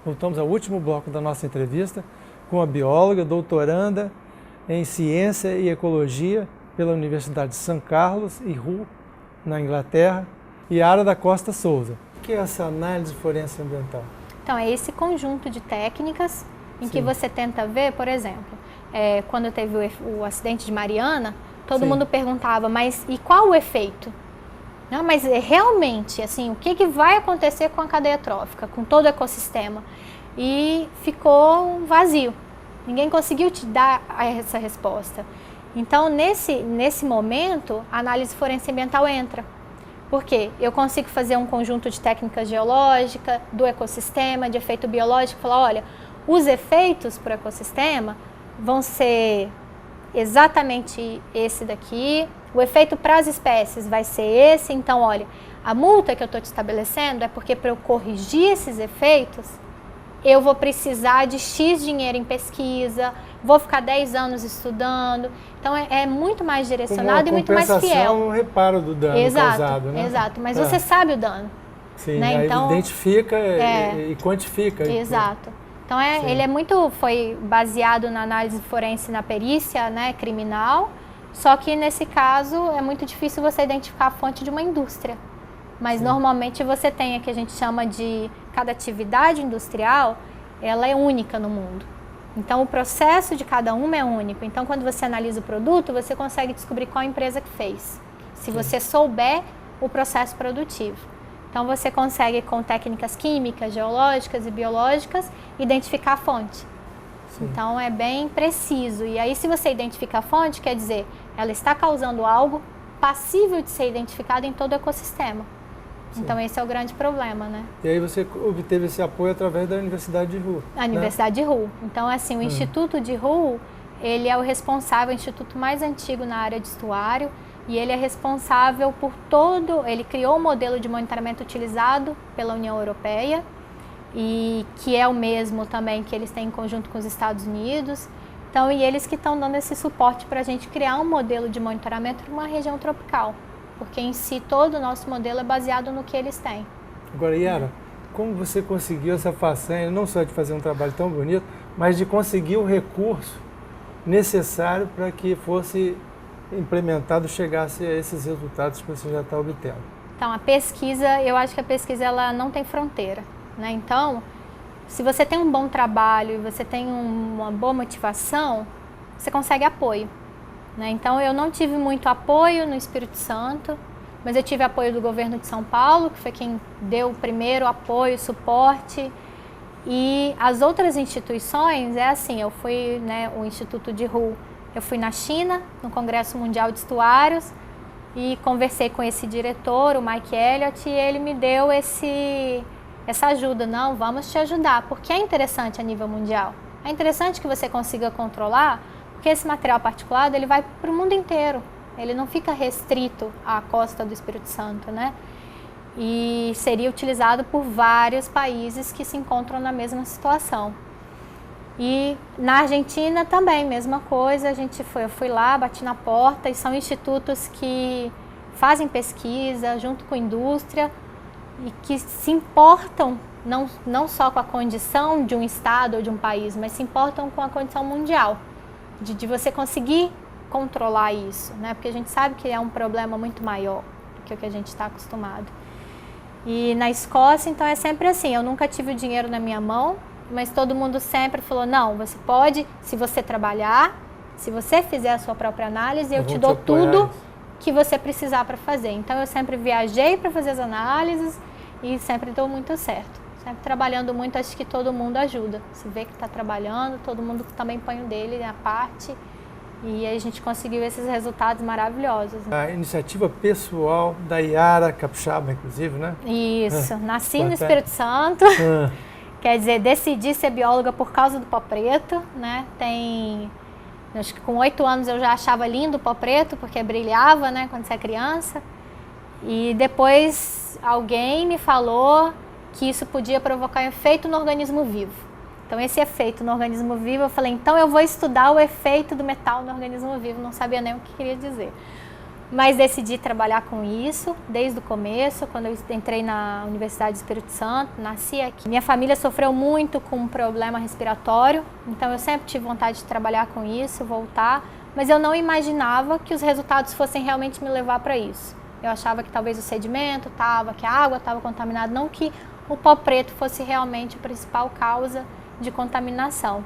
Voltamos ao último bloco da nossa entrevista com a bióloga, doutoranda em Ciência e Ecologia pela Universidade de São Carlos e Hull, na Inglaterra, Yara da Costa Souza. O que é essa análise forense ambiental? Então, é esse conjunto de técnicas em que você tenta ver, por exemplo, quando teve o acidente de Mariana, todo mundo perguntava, mas e qual o efeito? Não, mas realmente, assim, o que vai acontecer com a cadeia trófica, com todo o ecossistema? E ficou vazio. Ninguém conseguiu te dar essa resposta. Então, nesse momento, a análise forense ambiental entra. Por quê? Eu consigo fazer um conjunto de técnicas geológicas, do ecossistema, de efeito biológico, falar, olha, os efeitos para o ecossistema vão ser exatamente esse daqui, o efeito para as espécies vai ser esse, então, olha, a multa que eu estou te estabelecendo é porque para eu corrigir esses efeitos, eu vou precisar de X dinheiro em pesquisa, vou ficar 10 anos estudando. Então, é muito mais direcionado e muito mais fiel. Um reparo do dano causado, né? Exato, mas você sabe o dano. Sim, né? Aí então, identifica e quantifica. Exato. Então, ele foi baseado na análise forense na perícia, né, criminal, só que nesse caso é muito difícil você identificar a fonte de uma indústria. Mas normalmente você tem o que a gente chama de cada atividade industrial, ela é única no mundo. Então o processo de cada uma é único. Então quando você analisa o produto, você consegue descobrir qual empresa que fez. Se você souber o processo produtivo. Então você consegue, com técnicas químicas, geológicas e biológicas, identificar a fonte. Sim. Então é bem preciso. E aí se você identifica a fonte, quer dizer, ela está causando algo passível de ser identificado em todo o ecossistema. Sim. Então esse é o grande problema, né? E aí você obteve esse apoio através da Universidade de Hull. A Universidade de Hull. Então, assim, o Instituto de Hull, ele é o responsável, o instituto mais antigo na área de estuário, e ele é responsável por ele criou um modelo de monitoramento utilizado pela União Europeia, e que é o mesmo também que eles têm em conjunto com os Estados Unidos. Então, e eles que estão dando esse suporte para a gente criar um modelo de monitoramento para uma região tropical. Porque em si todo o nosso modelo é baseado no que eles têm. Agora, Yara, como você conseguiu essa façanha, não só de fazer um trabalho tão bonito, mas de conseguir o recurso necessário para que fosse implementado, chegasse a esses resultados que você já está obtendo? Então, a pesquisa, eu acho que a pesquisa ela não tem fronteira, né? Então, se você tem um bom trabalho e você tem uma boa motivação, você consegue apoio. Né? Então, eu não tive muito apoio no Espírito Santo, mas eu tive apoio do governo de São Paulo, que foi quem deu o primeiro apoio, suporte. E as outras instituições, eu fui, né, o Instituto de Hull, eu fui na China, no Congresso Mundial de Estuários, e conversei com esse diretor, o Mike Elliott, e ele me deu essa ajuda. Não, vamos te ajudar, porque é interessante a nível mundial. É interessante que você consiga controlar, porque esse material particulado, ele vai para o mundo inteiro. Ele não fica restrito à costa do Espírito Santo, né? E seria utilizado por vários países que se encontram na mesma situação. E na Argentina também, mesma coisa. Eu fui lá, bati na porta, e são institutos que fazem pesquisa junto com a indústria e que se importam não só com a condição de um estado ou de um país, mas se importam com a condição mundial. De você conseguir controlar isso, né? Porque a gente sabe que é um problema muito maior do que o que a gente está acostumado. E na Escócia, então, é sempre assim, eu nunca tive o dinheiro na minha mão, mas todo mundo sempre falou, não, você pode, se você trabalhar, se você fizer a sua própria análise, eu te dou tudo que você precisar para fazer. Então, eu sempre viajei para fazer as análises e sempre deu muito certo. Sempre trabalhando muito, acho que todo mundo ajuda. Se vê que está trabalhando, todo mundo também põe o dele na parte. E aí a gente conseguiu esses resultados maravilhosos. Né? A iniciativa pessoal da Yara Capixaba, inclusive, né? Isso. Nasci no Espírito Santo. Quer dizer, decidi ser bióloga por causa do pó preto, né? Acho que com 8 anos eu já achava lindo o pó preto, porque brilhava, né? Quando você é criança. E depois alguém me falou que isso podia provocar um efeito no organismo vivo. Então, esse efeito no organismo vivo, eu falei, então eu vou estudar o efeito do metal no organismo vivo. Não sabia nem o que queria dizer. mas decidi trabalhar com isso desde o começo, quando eu entrei na Universidade do Espírito Santo, nasci aqui. Minha família sofreu muito com um problema respiratório, então eu sempre tive vontade de trabalhar com isso, voltar, mas eu não imaginava que os resultados fossem realmente me levar para isso. Eu achava que talvez o sedimento estava, que a água estava contaminada, não que o pó preto fosse realmente a principal causa de contaminação.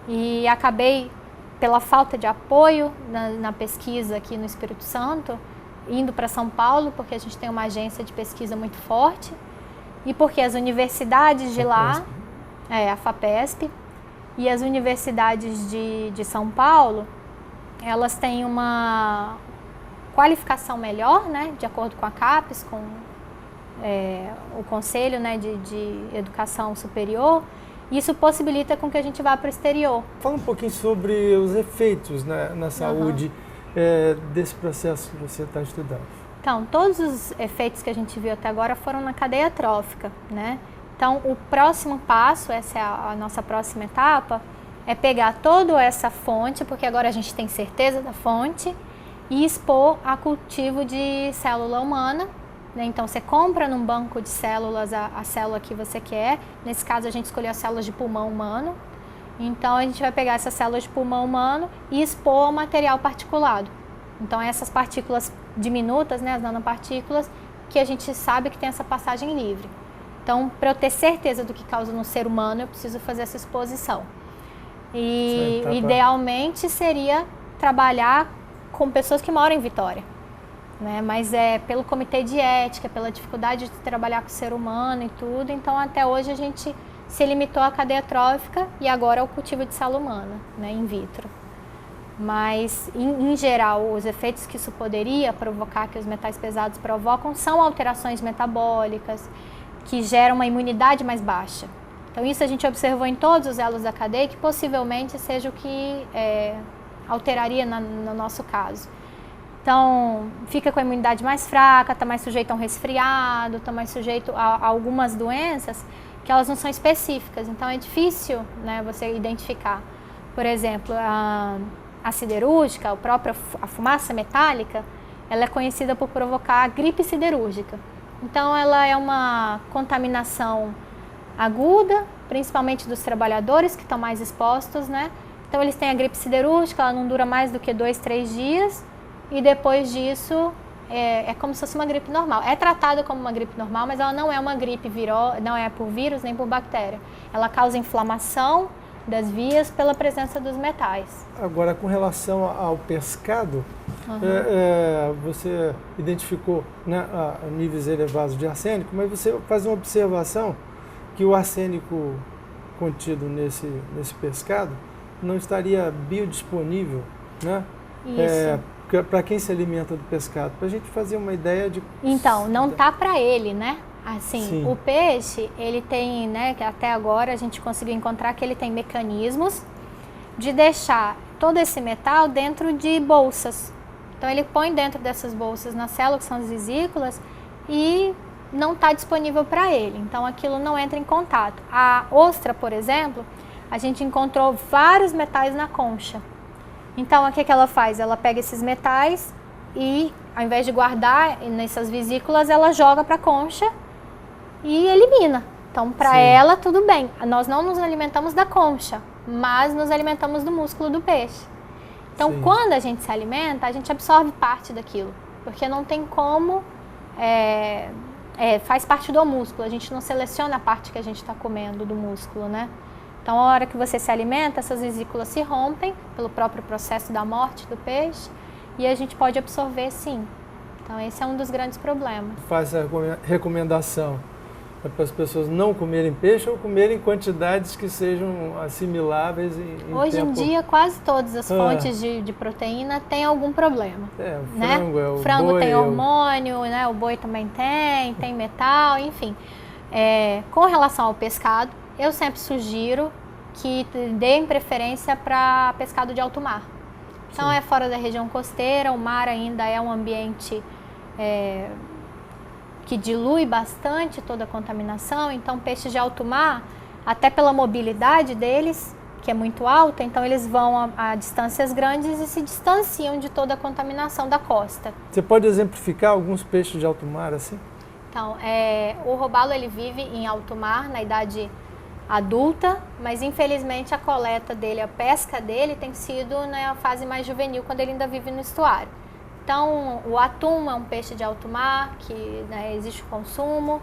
E acabei, pela falta de apoio na pesquisa aqui no Espírito Santo, indo para São Paulo, porque a gente tem uma agência de pesquisa muito forte, e porque as universidades de lá, a FAPESP, e as universidades de São Paulo, elas têm uma qualificação melhor, né, de acordo com a CAPES, com o Conselho, né, de Educação Superior. Isso possibilita com que a gente vá para o exterior. Fala um pouquinho sobre os efeitos, né, na saúde desse processo que você está estudando. Então, todos os efeitos que a gente viu até agora foram na cadeia trófica, né? Então, o próximo passo, essa é a nossa próxima etapa, é pegar toda essa fonte, porque agora a gente tem certeza da fonte, e expor a cultivo de célula humana. Então, você compra num banco de células a célula que você quer. Nesse caso, a gente escolheu as células de pulmão humano. Então, a gente vai pegar essas células de pulmão humano e expor ao material particulado. Então, essas partículas diminutas, né, as nanopartículas, que a gente sabe que tem essa passagem livre. Então, para eu ter certeza do que causa no ser humano, eu preciso fazer essa exposição. E, idealmente, seria trabalhar com pessoas que moram em Vitória. Né, mas pelo comitê de ética, pela dificuldade de trabalhar com o ser humano e tudo, então até hoje a gente se limitou à cadeia trófica e agora ao cultivo de célula humana, né, in vitro. Mas, em geral, os efeitos que isso poderia provocar, que os metais pesados provocam, são alterações metabólicas que geram uma imunidade mais baixa. Então isso a gente observou em todos os elos da cadeia, que possivelmente seja o que alteraria no nosso caso. Então, fica com a imunidade mais fraca, está mais sujeito a um resfriado, está mais sujeito a algumas doenças que elas não são específicas. Então, é difícil, né, você identificar. Por exemplo, a siderúrgica, a fumaça metálica, ela é conhecida por provocar a gripe siderúrgica. Então, ela é uma contaminação aguda, principalmente dos trabalhadores que estão mais expostos, né? Então, eles têm a gripe siderúrgica, ela não dura mais do que 2, 3 dias. E depois disso, é como se fosse uma gripe normal. É tratada como uma gripe normal, mas ela não é uma gripe não é por vírus nem por bactéria. Ela causa inflamação das vias pela presença dos metais. Agora, com relação ao pescado, você identificou, né, níveis elevados de arsênico, mas você faz uma observação que o arsênico contido nesse pescado não estaria biodisponível, né? Isso. Para quem se alimenta do pescado, para a gente fazer uma ideia de... Então, não tá para ele, né? Assim, Sim. O peixe, ele tem, né, que até agora a gente conseguiu encontrar que ele tem mecanismos de deixar todo esse metal dentro de bolsas. Então, ele põe dentro dessas bolsas na célula, que são as vesículas, e não está disponível para ele. Então, aquilo não entra em contato. A ostra, por exemplo, a gente encontrou vários metais na concha. Então, o que ela faz? Ela pega esses metais e, ao invés de guardar nessas vesículas, ela joga para a concha e elimina. Então, para ela, tudo bem. Nós não nos alimentamos da concha, mas nos alimentamos do músculo do peixe. Então, quando a gente se alimenta, a gente absorve parte daquilo, porque não tem como... faz parte do músculo, a gente não seleciona a parte que a gente está comendo do músculo, né? Então, a hora que você se alimenta, essas vesículas se rompem pelo próprio processo da morte do peixe e a gente pode absorver, sim. Então, esse é um dos grandes problemas. Faz a recomendação para as pessoas não comerem peixe ou comerem quantidades que sejam assimiláveis em Hoje tempo... em dia, quase todas as fontes de proteína têm algum problema. O né? frango, o frango boi, tem hormônio, né? O boi também tem metal, enfim. Com relação ao pescado, eu sempre sugiro que deem preferência para pescado de alto mar. Então, é fora da região costeira, o mar ainda é um ambiente que dilui bastante toda a contaminação. Então, peixes de alto mar, até pela mobilidade deles, que é muito alta, então eles vão a distâncias grandes e se distanciam de toda a contaminação da costa. Você pode exemplificar alguns peixes de alto mar assim? Então, o robalo ele vive em alto mar, na idade adulta, mas infelizmente a coleta dele, a pesca dele tem sido na fase mais juvenil, quando ele ainda vive no estuário. Então, o atum é um peixe de alto mar, que né, existe o consumo.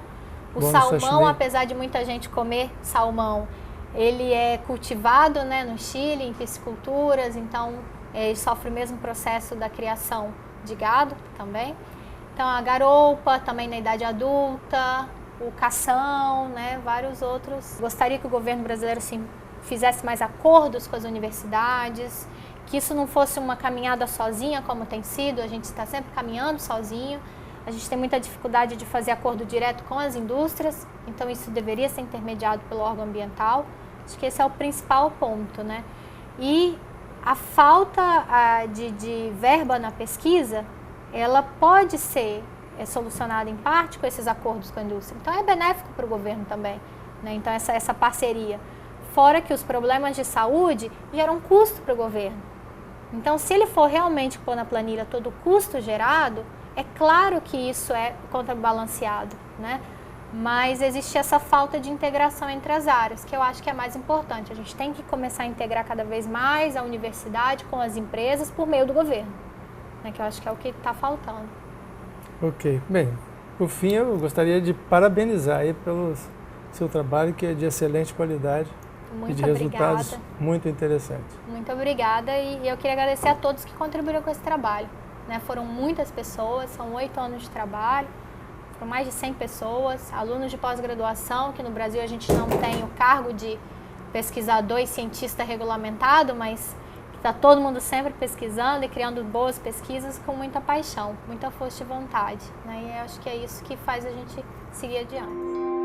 O salmão, apesar de muita gente comer salmão, ele é cultivado né, no Chile, em pisciculturas, então ele sofre o mesmo processo da criação de gado também. Então, a garoupa, também na idade adulta, o cação, né, vários outros. Gostaria que o governo brasileiro assim, fizesse mais acordos com as universidades, que isso não fosse uma caminhada sozinha, como tem sido, a gente está sempre caminhando sozinho. A gente tem muita dificuldade de fazer acordo direto com as indústrias, então isso deveria ser intermediado pelo órgão ambiental. Acho que esse é o principal ponto, né? E a falta de verba na pesquisa, ela pode ser solucionada em parte com esses acordos com a indústria. Então é benéfico para o governo também, né? Então essa parceria. Fora que os problemas de saúde geram custo para o governo. Então se ele for realmente pôr na planilha todo o custo gerado, é claro que isso é contrabalanceado, né? Mas existe essa falta de integração entre as áreas, que eu acho que é mais importante. A gente tem que começar a integrar cada vez mais a universidade com as empresas por meio do governo, né? Que eu acho que é o que está faltando. Ok. Bem, por fim eu gostaria de parabenizar aí pelo seu trabalho, que é de excelente qualidade e de resultados muito interessantes. Muito obrigada e eu queria agradecer a todos que contribuíram com esse trabalho. Né? Foram muitas pessoas, são 8 anos de trabalho, foram mais de 100 pessoas, alunos de pós-graduação, que no Brasil a gente não tem o cargo de pesquisador e cientista regulamentado, mas está todo mundo sempre pesquisando e criando boas pesquisas com muita paixão, muita força de vontade. Né? E eu acho que é isso que faz a gente seguir adiante.